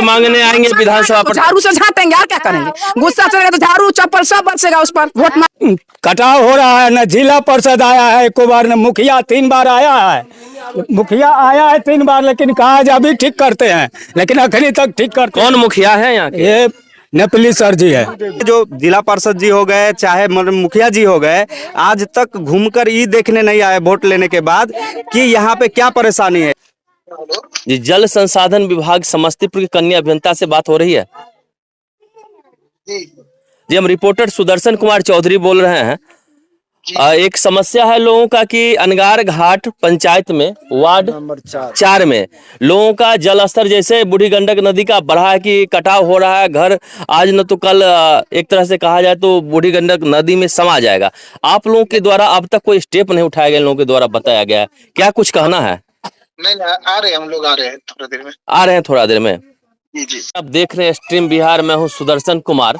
मांगने आएंगे विधानसभा पर? झाड़ू से झाटेंगे और क्या करेंगे। गुस्सा चलेगा तो झाड़ू चप्पल सब बरसेगा उस पर। वोट कटाव हो रहा है, न जिला परिषद आया है एको बार, न मुखिया 3 बार आया है। मुखिया आया है 3 बार, लेकिन कहा अभी ठीक करते हैं, लेकिन अखनी तक ठीक करते। कौन मुखिया है यहाँ के? ये नपली सर जी है। जो जिला पार्षद जी हो गए चाहे मुखिया जी हो गए, आज तक घूमकर ये देखने नहीं आए वोट लेने के बाद कि यहाँ पे क्या परेशानी है। जी, जल संसाधन विभाग समस्तीपुर के कन्या अभियंता से बात हो रही है। जी, हम रिपोर्टर सुदर्शन कुमार चौधरी बोल रहे हैं। एक समस्या है लोगों का कि अनगार घाट पंचायत में वार्ड नंबर 4 में लोगों का जल स्तर जैसे बूढ़ी गंडक नदी का बढ़ा है कि कटाव हो रहा है। घर आज न तो कल एक तरह से कहा जाए तो बूढ़ी गंडक नदी में समा जाएगा। आप लोगों के द्वारा अब तक कोई स्टेप नहीं उठाया गया, लोगों के द्वारा बताया गया है, क्या कुछ कहना है? नहीं, आ रहे हैं, हम लोग आ रहे हैं थोड़ा देर में। आ रहे हैं थोड़ा देर में। जी। अब देख रहे हैं स्ट्रीम बिहार, मैं हूँ सुदर्शन कुमार।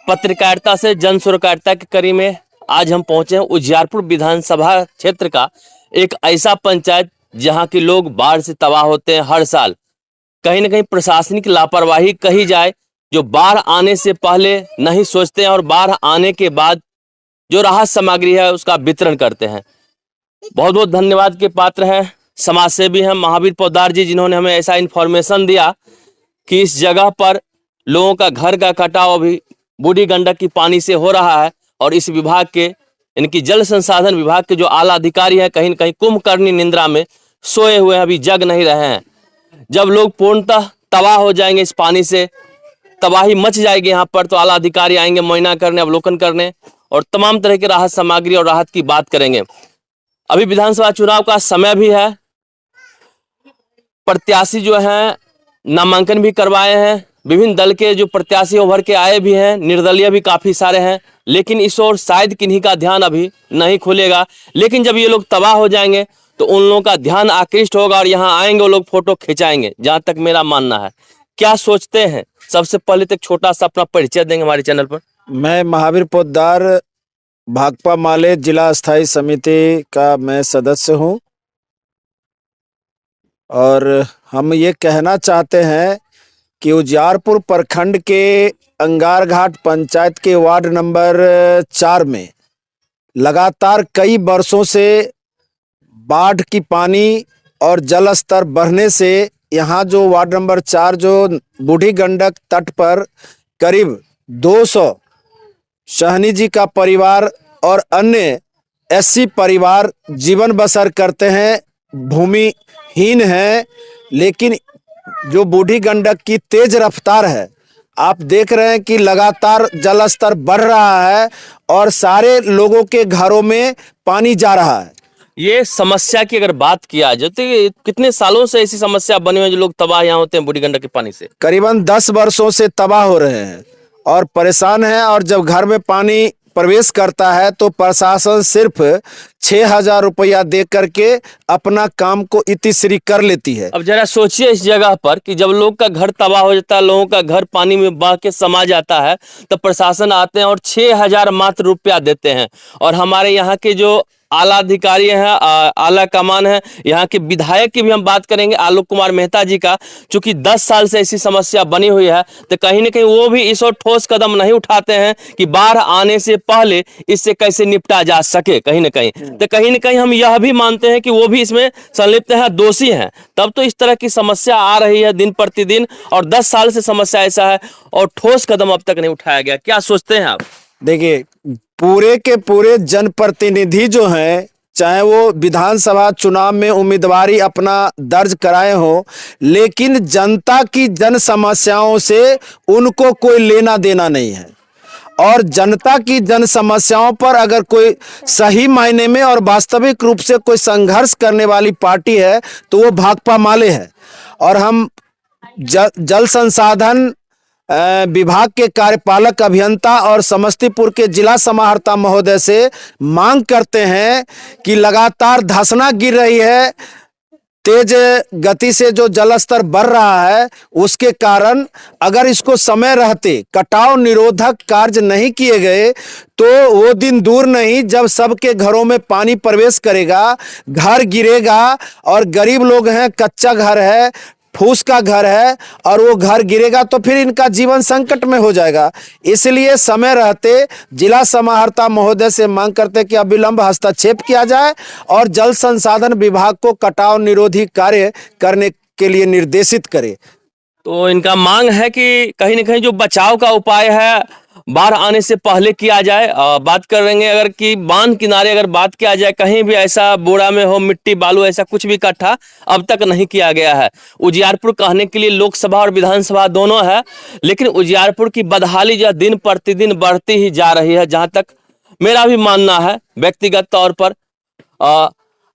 पत्रकारिता से जन सुरकारिता की कड़ी में आज हम पहुंचे हैं उजियारपुर विधानसभा क्षेत्र का एक ऐसा पंचायत जहां के लोग बाढ़ से तबाह होते हैं हर साल। कहीं ना कहीं प्रशासनिक लापरवाही कही जाए, जो बाढ़ आने से पहले नहीं सोचते हैं और बाढ़ आने के बाद जो राहत सामग्री है उसका वितरण करते हैं। बहुत बहुत धन्यवाद के पात्र हैं समाज सेवी हैं महावीर पोद्दार जी, जिन्होंने हमें ऐसा इन्फॉर्मेशन दिया कि इस जगह पर लोगों का घर का कटाव अभी बूढ़ी गंडक की पानी से हो रहा है और इस विभाग के इनकी जल संसाधन विभाग के जो आला अधिकारी हैं कहीं न कहीं कुंभकर्णी निंद्रा में सोए हुए हैं, अभी जग नहीं रहे हैं। जब लोग पूर्णतः तबाह हो जाएंगे, इस पानी से तबाही मच जाएगी यहाँ पर, तो आला अधिकारी आएंगे मुआयना करने, अवलोकन करने और तमाम तरह की राहत सामग्री और राहत की बात करेंगे। अभी विधानसभा चुनाव का समय भी है, प्रत्याशी जो हैं नामांकन भी करवाए हैं, विभिन्न दल के जो प्रत्याशी उभर के आए भी हैं, निर्दलीय भी काफी सारे हैं, लेकिन इस ओर शायद किन्हीं का ध्यान अभी नहीं खुलेगा। लेकिन जब ये लोग तबाह हो जाएंगे तो उन लोगों का ध्यान आकृष्ट होगा और यहाँ आएंगे वो लोग फोटो खिंचाएंगे, जहां तक मेरा मानना है। क्या सोचते हैं? सबसे पहले तो छोटा सा अपना परिचय देंगे हमारे चैनल पर। मैं महावीर पोद्दार भाकपा माले जिला स्थायी समिति का मैं सदस्य हूं और हम ये कहना चाहते हैं कि उजियारपुर प्रखंड के अंगार घाट पंचायत के वार्ड नंबर 4 में लगातार कई वर्षों से बाढ़ की पानी और जल स्तर बढ़ने से यहाँ जो वार्ड नंबर 4 जो बूढ़ी गंडक तट पर करीब 200 शहनी जी का परिवार और अन्य 80 परिवार जीवन बसर करते हैं, भूमिहीन हैं। लेकिन जो बूढ़ी गंडक की तेज रफ्तार है, आप देख रहे हैं कि लगातार जल स्तर बढ़ रहा है और सारे लोगों के घरों में पानी जा रहा है। ये समस्या की अगर बात किया जाए तो कितने सालों से ऐसी समस्या बनी हुई है जो लोग तबाह यहाँ होते हैं बूढ़ी गंडक के पानी से? करीबन 10 वर्षों से तबाह हो रहे हैं और परेशान हैं। और जब घर में पानी प्रवेश करता है तो प्रशासन सिर्फ 6,000 रुपया दे करके अपना काम को इतिश्री कर लेती है। अब जरा सोचिए इस जगह पर कि जब लोग का घर तबाह हो जाता है, लोगों का घर पानी में बह के समा जाता है, तो प्रशासन आते हैं और 6,000 मात्र रुपया देते हैं। और हमारे यहाँ के जो आला अधिकारी हैं, आला कमान है, यहाँ के विधायक की भी हम बात करेंगे आलोक कुमार मेहता जी का, चूंकि 10 साल से ऐसी समस्या बनी हुई है, तो कहीं ना कहीं वो भी इस ओर ठोस कदम नहीं उठाते हैं कि बाढ़ आने से पहले इससे कैसे निपटा जा सके। कहीं ना कहीं हम यह भी मानते हैं कि वो भी इसमें संलिप्त है, दोषी हैं, तब तो इस तरह की समस्या आ रही है दिन प्रतिदिन। और 10 साल से समस्या ऐसा है और ठोस कदम अब तक नहीं उठाया गया। क्या सोचते हैं आप? देखिए, पूरे के पूरे जनप्रतिनिधि जो हैं, चाहे वो विधानसभा चुनाव में उम्मीदवारी अपना दर्ज कराए हो, लेकिन जनता की जन समस्याओं से उनको कोई लेना देना नहीं है। और जनता की जन समस्याओं पर अगर कोई सही मायने में और वास्तविक रूप से कोई संघर्ष करने वाली पार्टी है तो वो भाकपा माले है। और हम जल संसाधन विभाग के कार्यपालक अभियंता और समस्तीपुर के जिला समाहर्ता महोदय से मांग करते हैं कि लगातार धंसना गिर रही है, तेज गति से जो जल स्तर बढ़ रहा है, उसके कारण अगर इसको समय रहते कटाव निरोधक कार्य नहीं किए गए तो वो दिन दूर नहीं जब सबके घरों में पानी प्रवेश करेगा, घर गिरेगा और गरीब लोग हैं, कच्चा घर है, फूस का घर है और वो घर गिरेगा तो फिर इनका जीवन संकट में हो जाएगा। इसलिए समय रहते जिला समाहर्ता महोदय से मांग करते हैं कि अविलंब हस्तक्षेप किया जाए और जल संसाधन विभाग को कटाव निरोधी कार्य करने के लिए निर्देशित करे। तो इनका मांग है कि कहीं न कहीं जो बचाव का उपाय है बाढ़ आने से पहले किया जाए। बात करेंगे अगर कि बांध किनारे अगर बात किया जाए, कहीं भी ऐसा बोरा में हो मिट्टी बालू ऐसा कुछ भी इकट्ठा अब तक नहीं किया गया है। उजियारपुर कहने के लिए लोकसभा और विधानसभा दोनों है, लेकिन उजियारपुर की बदहाली जो दिन प्रतिदिन बढ़ती ही जा रही है, जहां तक मेरा भी मानना है व्यक्तिगत तौर पर।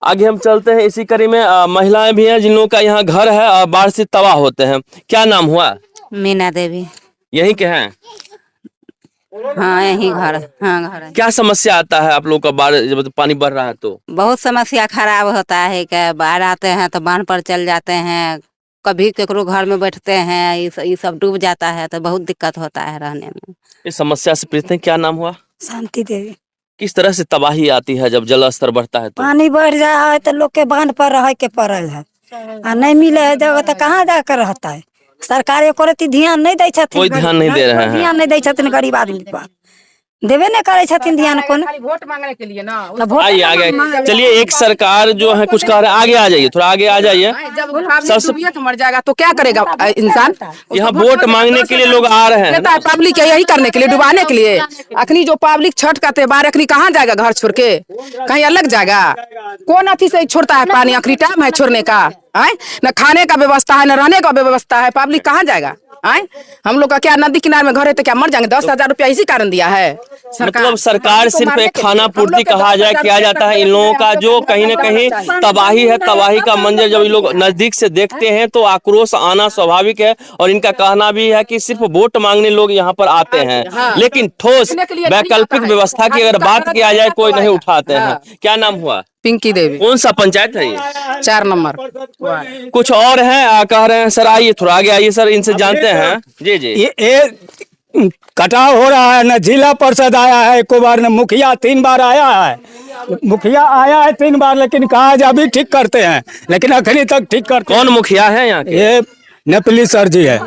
आगे हम चलते हैं, इसी कड़ी में महिलाएं भी हैं जिन लोगों का यहाँ घर है और बाढ़ से तबाह होते हैं। क्या नाम हुआ? मीना देवी। यहीं के हैं? हाँ यही घर, हाँ घर है। क्या समस्या आता है आप लोग का बाढ़ जब पानी बढ़ रहा है तो? बहुत समस्या खराब होता है कि बाढ़ आते हैं तो बांध पर चल जाते हैं, कभी केकरो घर में बैठते हैं, ये सब डूब जाता है तो बहुत दिक्कत होता है रहने में। इस समस्या से पीड़ित हैं। क्या नाम हुआ? शांति देवी। किस तरह से तबाही आती है जब जल स्तर बढ़ता है तो? पानी बढ़ जाए है तो लोग के बांध पर रह के पड़ल है आ नहीं मिले है जगह तो कहाँ जाकर रहता है। सरकार एको रत्ती ध्यान नहीं दे छथिन, कोई ध्यान नहीं दे रहे हैं। ध्यान नहीं दे छथिन गरीब आदमी पर, देवे नहीं करे छथिन ध्यान कौन। वोट मांगने के लिए ना आइए आगे चलिए। एक सरकार जो है कुछ कह रहे हैं, आगे आ जाइए, थोड़ा आगे आ जाइए। सबसे मर जाएगा तो क्या करेगा इंसान? यहाँ वोट मांगने के लिए लोग आ रहे हैं। कहता है पब्लिक यही करने के लिए, डुबाने के लिए। अखनी जो पब्लिक छठ का त्योहार अखनी कहाँ जाएगा? घर छोड़ के कहीं अलग जाएगा? कौन अथी से छोड़ता है पानी? आखिरी टाइम है छोड़ने का, है न खाने का व्यवस्था है न रहने का व्यवस्था है, पब्लिक कहाँ जाएगा? आए हम लोग का क्या नदी किनारे में घर है तो क्या मर जाएंगे? 10,000 रुपया इसी कारण दिया है मतलब सरकार सिर्फ एक खाना पूर्ति कहा जाए किया जाता है। इन लोगों का जो कहीं न कहीं तबाही है, तबाही का मंजर जब ये लोग नजदीक से देखते हैं तो आक्रोश आना स्वाभाविक है। और इनका कहना भी है कि सिर्फ वोट मांगने लोग यहाँ पर आते हैं, लेकिन ठोस वैकल्पिक व्यवस्था की अगर बात किया जाए कोई नहीं उठाते हैं। क्या नाम हुआ? पिंकी देवी। कौन सा पंचायत है ये? 4 नंबर। कुछ और हैं कह रहे हैं। सर आइए, थोड़ा आगे आइए सर, इनसे जानते हैं। जी जी। ये कटाव हो रहा है, न जिला परिषद आया है एको बार, न मुखिया 3 बार आया है। मुखिया आया है 3 बार, लेकिन कहा जा अभी ठीक करते हैं, लेकिन अखनी तक ठीक करते। कौन मुखिया है यहाँ के? ये नेपाली सर जी है,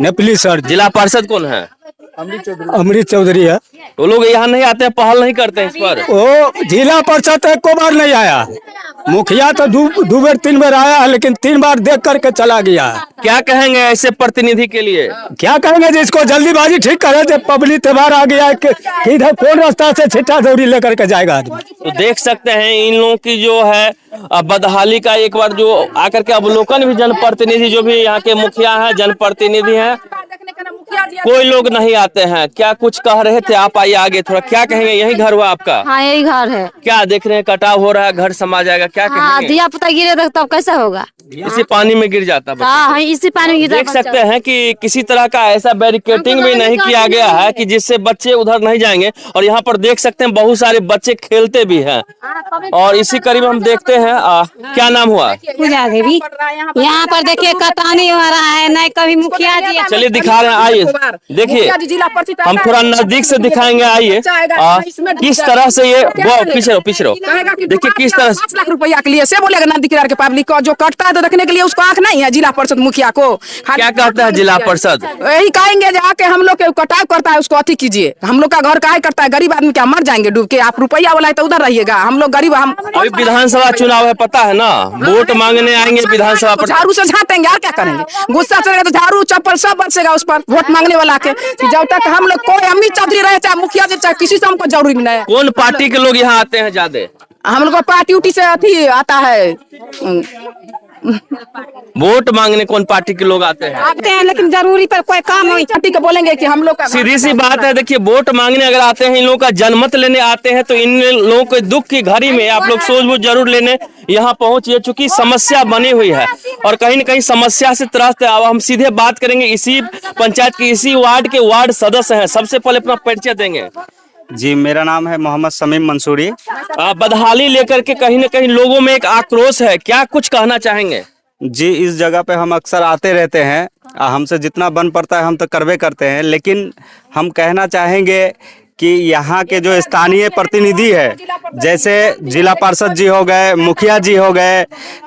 नेपाली सर। जिला पार्षद कौन है? अमृत चौधरी है। वो लोग यहाँ नहीं आते हैं, पहल नहीं करते हैं इस पर? वो जिला परिषद एको बार नहीं आया। मुखिया तो 2 बार 3 बार आया है, लेकिन 3 बार देख करके चला गया। क्या कहेंगे ऐसे प्रतिनिधि के लिए? क्या कहेंगे जिसको जल्दीबाजी ठीक करे, जब पब्लिक त्योहार आ गया है इधर कौन रास्ता से छिट्टा दौड़ी लेकर के जाएगा आदमी? तो देख सकते हैं इन लोगों की जो है बदहाली का एक बार जो आकर के अवलोकन भी जनप्रतिनिधि जो भी यहाँ के मुखिया हैं, जनप्रतिनिधि हैं, कोई लोग नहीं आते हैं। क्या कुछ कह रहे थे आप? आइए आगे थोड़ा। क्या कहेंगे? यही घर हुआ आपका? हाँ यही घर है। क्या देख रहे हैं? कटाव हो रहा है, घर समा जाएगा, क्या हाँ कहेंगे? दिया पुता गिरे तो तब कैसा होगा? इसी पानी में गिर जाता बच्चा। हाँ इसी पानी में गिरा देख सकते हैं कि किसी तरह का ऐसा बैरिकेटिंग भी नहीं किया गया है कि जिससे बच्चे उधर नहीं जाएंगे। और यहाँ पर देख सकते हैं बहुत सारे बच्चे खेलते भी हैं। और इसी करीब हम देखते हैं क्या नाम हुआ? पूजा देवी। यहाँ पर देखिए कटानी हो रहा है, नहीं कभी मुखिया जी। चलिए दिखा रहे हैं, आइए देखिए, हम थोड़ा नजदीक से दिखाएंगे। आइए किस तरह से ये पीछे रहो देखिए किस तरह से 5 लाख रुपया के लिए से बोलेगा नदी किनारे के पब्लिक को जो कटता है तो देखने के लिए उसको आंख नहीं है जिला परिषद मुखिया को। क्या कहता है जिला परिषद? यही कहेंगे जाके हम लोग के कटाव करता है उसको अति कीजिए। हम लोग का घर काहे करता है? गरीब आदमी क्या मर जाएंगे डूब के? आप रुपया वाला है तो उधर रहिएगा, हम लोग गरीब। हम अभी विधानसभा चुनाव है, पता है ना, वोट मांगने आएंगे विधानसभा पर। झाड़ू से झाटेंगे और क्या करेंगे? गुस्सा चलेगा तो झाड़ू चप्पल सब बरसेगा उस पर वोट मांगने वाला के। जब तक हम लोग कोई अमित चौधरी रहे चाहे मुखिया जी चाहे किसी से हमको जरूरी नहीं है। कौन पार्टी के लोग यहाँ आते हैं ज्यादा? हम लोग को पार्टी उटी से अथी आता है। वोट मांगने कौन पार्टी के लोग आते हैं? लेकिन जरूरी पर कोई काम हो पार्टी को बोलेंगे कि हम लोग का सीधी सी बात है। देखिए वोट मांगने अगर आते हैं, इन लोगों का जनमत लेने आते हैं, तो इन लोगों के दुख की घड़ी में आप लोग सोच जरूर लेने यहाँ पहुंचिए, चूंकि समस्या बनी हुई है और कहीं न कहीं समस्या से त्रस्त है। अब हम सीधे बात करेंगे इसी पंचायत के इसी वार्ड के वार्ड सदस्य हैं। सबसे पहले अपना परिचय देंगे। जी, मेरा नाम है मोहम्मद समीम मंसूरी। बदहाली लेकर के कहीं न कहीं लोगों में एक आक्रोश है, क्या कुछ कहना चाहेंगे? जी, इस जगह पे हम अक्सर आते रहते हैं, हमसे जितना बन पड़ता है हम तो करवे करते हैं, लेकिन हम कहना चाहेंगे कि यहाँ के जो स्थानीय प्रतिनिधि है, जैसे जिला पार्षद जी हो गए, मुखिया जी हो गए,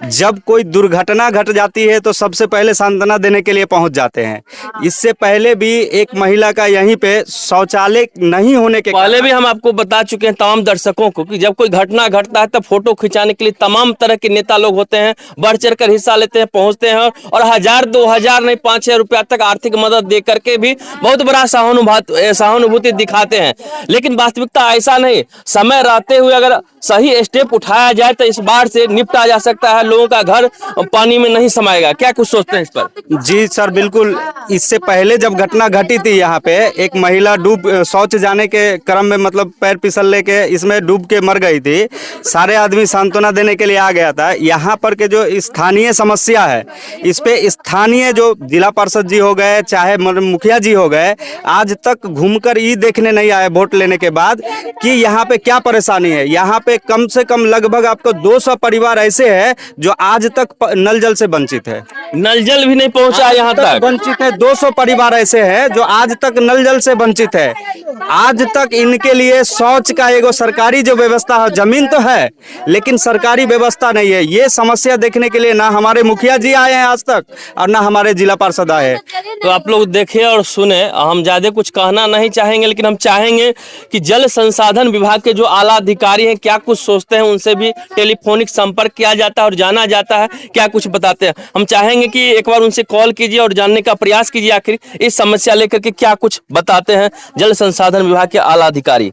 जब कोई दुर्घटना घट जाती है तो सबसे पहले सांत्वना देने के लिए पहुंच जाते हैं। इससे पहले भी एक महिला का यहीं पे शौचालय नहीं होने के पहले भी हम आपको बता चुके हैं तमाम दर्शकों को कि जब कोई घटना घटता है तब फोटो खिंचाने के लिए तमाम तरह के नेता लोग होते हैं, बढ़ चढ़ कर हिस्सा लेते हैं, पहुंचते हैं और 1000 2000 नहीं 5-6 रुपया तक आर्थिक मदद दे करके भी बहुत बड़ा सहानुभूति दिखाते हैं। लेकिन वास्तविकता ऐसा नहीं, समय रहते हुए अगर सही स्टेप उठाया जाए तो इस बाढ़ से निपटा जा सकता है, लोगों का घर पानी में नहीं समाएगा। क्या कुछ सोचते हैं इस पर? जी सर, बिल्कुल। इससे पहले जब घटना घटी थी यहाँ पे, एक महिला शौच जाने के क्रम में मतलब पैर फिसलने के इसमें डूब के मर गई थी। सारे आदमी सांत्वना देने के लिए आ गया था। यहाँ पर के जो स्थानीय समस्या है, इस पे स्थानीय जो जिला पार्षद जी हो गए, चाहे मुखिया जी हो गए, आज तक घूमकर ये देखने नहीं आए वोट लेने के बाद कि यहाँ पे क्या परेशानी है। यहाँ पे कम से कम लगभग आपको 200 परिवार ऐसे हैं जो आज तक नल जल से वंचित है। नल जल भी नहीं पहुंचा यहाँ तक वंचित है। 200 परिवार ऐसे हैं जो आज तक नल जल से वंचित है। आज तक इनके लिए शौच का एगो सरकारी जो व्यवस्था है, जमीन तो है लेकिन सरकारी व्यवस्था नहीं है। ये समस्या देखने के लिए ना हमारे मुखिया जी आए हैं आज तक और ना हमारे जिला पार्षद आए हैं। तो आप लोग देखे और सुने, हम ज्यादा कुछ कहना नहीं चाहेंगे, लेकिन हम चाहेंगे कि जल संसाधन विभाग के जो आला अधिकारी हैं क्या कुछ सोचते हैं, उनसे भी टेलीफोनिक संपर्क किया जाता है और जाना जाता है क्या कुछ बताते हैं। हम चाहेंगे कि एक बार उनसे कॉल कीजिए और जानने का प्रयास कीजिए आखिर इस समस्या लेकर के क्या कुछ बताते हैं जल संसाधन विभाग के आला अधिकारी।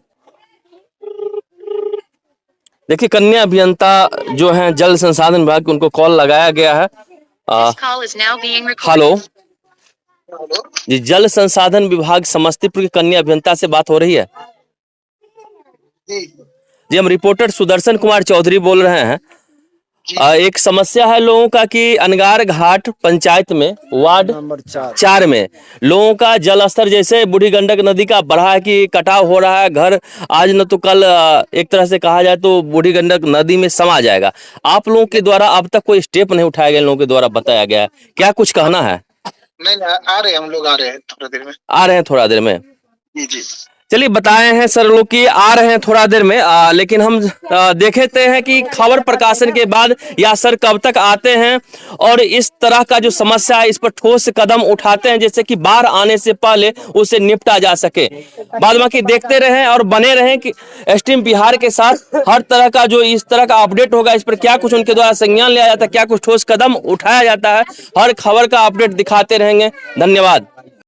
देखिए, कन्या अभियंता जो हैं जल संसाधन विभाग, उनको कॉल लगाया गया है। हेलो जी, जल संसाधन विभाग समस्तीपुर के कन्या अभियंता से बात हो रही है? जी, हम रिपोर्टर सुदर्शन कुमार चौधरी बोल रहे हैं। एक समस्या है लोगों का कि अनगार घाट पंचायत में वार्ड नंबर 4 में लोगों का जल स्तर जैसे बूढ़ी गंडक नदी का बढ़ा है कि कटाव हो रहा है। घर आज न तो कल एक तरह से कहा जाए तो बूढ़ी गंडक नदी में समा जाएगा। आप लोगों के द्वारा अब तक कोई स्टेप नहीं उठाया गया, लोगों के द्वारा बताया गया है, क्या कुछ कहना है? नहीं, आ रहे हैं, हम लोग आ रहे हैं थोड़ा देर में। आ रहे हैं थोड़ा देर में? जी। चलिए, बताए हैं सर लोग कि आ रहे हैं थोड़ा देर में, लेकिन हम देखते हैं कि खबर प्रकाशन के बाद या सर कब तक आते हैं और इस तरह का जो समस्या है इस पर ठोस कदम उठाते हैं जैसे कि बाढ़ आने से पहले उसे निपटा जा सके। बाद बाकी देखते रहें और बने रहें कि एसटीएम बिहार के साथ हर तरह का जो इस तरह का अपडेट होगा, इस पर क्या कुछ उनके द्वारा संज्ञान लिया जाता है, क्या कुछ ठोस कदम उठाया जाता है, हर खबर का अपडेट दिखाते रहेंगे। धन्यवाद।